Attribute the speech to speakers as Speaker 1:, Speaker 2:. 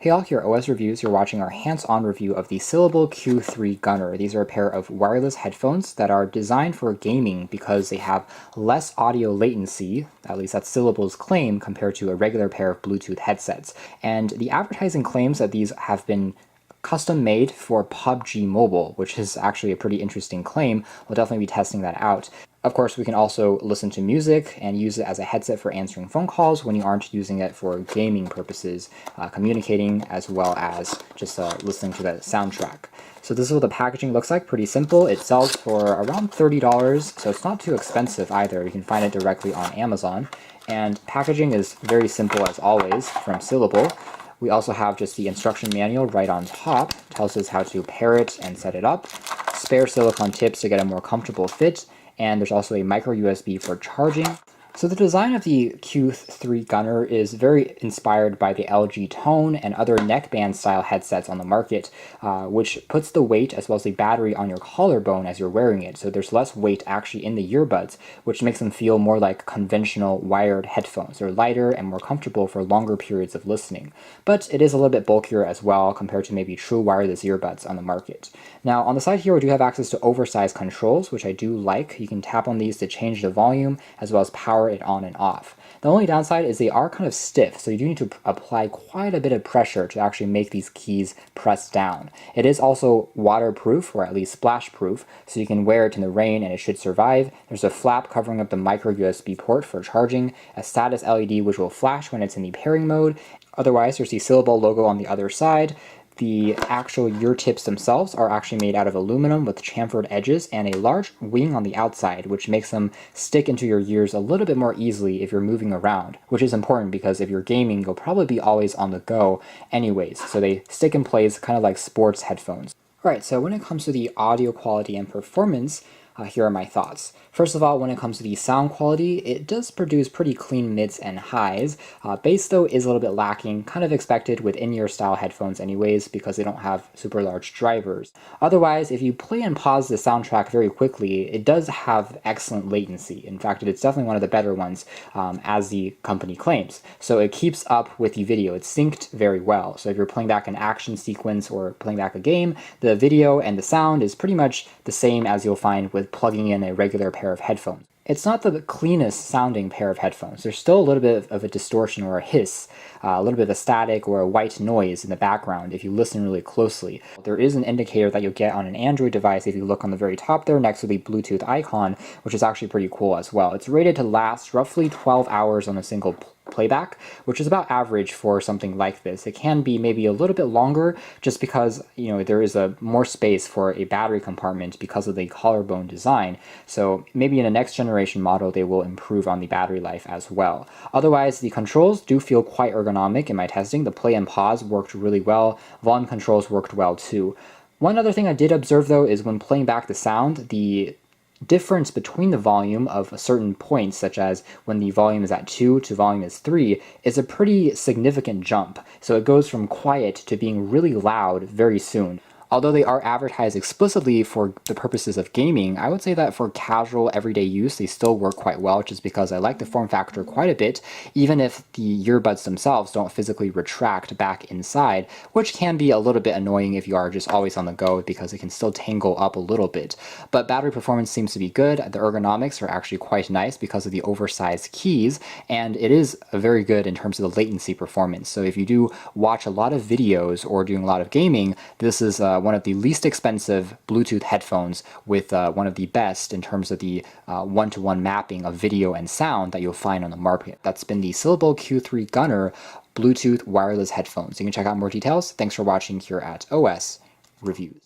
Speaker 1: Hey all, here at OS Reviews, you're watching our hands-on review of the Syllable Q3 Gunner. These are a pair of wireless headphones that are designed for gaming because they have less audio latency, at least that's Syllable's claim, compared to a regular pair of Bluetooth headsets. And the advertising claims that these have been custom made for PUBG Mobile, which is actually a pretty interesting claim. We'll definitely be testing that out. Of course, we can also listen to music and use it as a headset for answering phone calls when you aren't using it for gaming purposes, communicating, as well as just listening to the soundtrack. So this is what the packaging looks like, pretty simple. It sells for around $30, so it's not too expensive either. You can find it directly on Amazon. And packaging is very simple as always from Syllable. We also have just the instruction manual right on top. It tells us how to pair it and set it up. Spare silicone tips to get a more comfortable fit. And there's also a micro USB for charging. So the design of the Q3 Gunner is very inspired by the LG Tone and other neckband style headsets on the market, which puts the weight as well as the battery on your collarbone as you're wearing it. So there's less weight actually in the earbuds, which makes them feel more like conventional wired headphones. They're lighter and more comfortable for longer periods of listening. But it is a little bit bulkier as well compared to maybe true wireless earbuds on the market. Now on the side here we do have access to oversized controls, which I do like. You can tap on these to change the volume as well as power it on and off. The only downside is they are kind of stiff, so you do need to apply quite a bit of pressure to actually make these keys press down. It is also waterproof, or at least splash proof, so you can wear it in the rain and it should survive. There's a flap covering up the micro USB port for charging, a status LED which will flash when it's in the pairing mode. Otherwise, there's the Syllable logo on the other side. The actual ear tips themselves are actually made out of aluminum with chamfered edges and a large wing on the outside, which makes them stick into your ears a little bit more easily if you're moving around, which is important because if you're gaming, you'll probably be always on the go anyways, so they stick in place kind of like sports headphones. Alright, so when it comes to the audio quality and performance, here are my thoughts. First of all, when it comes to the sound quality, it does produce pretty clean mids and highs. Bass though is a little bit lacking, kind of expected with in-ear style headphones anyways because they don't have super large drivers. Otherwise, if you play and pause the soundtrack very quickly, it does have excellent latency. In fact, it's definitely one of the better ones, as the company claims. So it keeps up with the video. It's synced very well. So if you're playing back an action sequence or playing back a game, the video and the sound is pretty much the same as you'll find with plugging in a regular pair of headphones. It's not the cleanest sounding pair of headphones. There's still a little bit of a distortion or a hiss, a little bit of a static or a white noise in the background if you listen really closely. There is an indicator that you'll get on an Android device if you look on the very top there next to the Bluetooth icon, which is actually pretty cool as well. It's rated to last roughly 12 hours on a single playback, which is about average for something like this. It can be maybe a little bit longer just because, you know, there is more space for a battery compartment because of the collarbone design. So maybe in a next generation model they will improve on the battery life as well. Otherwise, the controls do feel quite ergonomic in my testing. The play and pause worked really well. Volume controls worked well too. One other thing I did observe though is when playing back the sound, the difference between the volume of a certain point, such as when the volume is at 2 to volume is 3, is a pretty significant jump. So it goes from quiet to being really loud very soon. Although they are advertised explicitly for the purposes of gaming, I would say that for casual everyday use they still work quite well, just because I like the form factor quite a bit, even if the earbuds themselves don't physically retract back inside, which can be a little bit annoying if you are just always on the go because it can still tangle up a little bit. But battery performance seems to be good. The ergonomics are actually quite nice because of the oversized keys, and it is very good in terms of the latency performance. So if you do watch a lot of videos or doing a lot of gaming, this is one of the least expensive Bluetooth headphones with one of the best in terms of the one-to-one mapping of video and sound that you'll find on the market. That's been the Syllable Q3 Gunner Bluetooth wireless headphones. You can check out more details. Thanks for watching here at OS Reviews.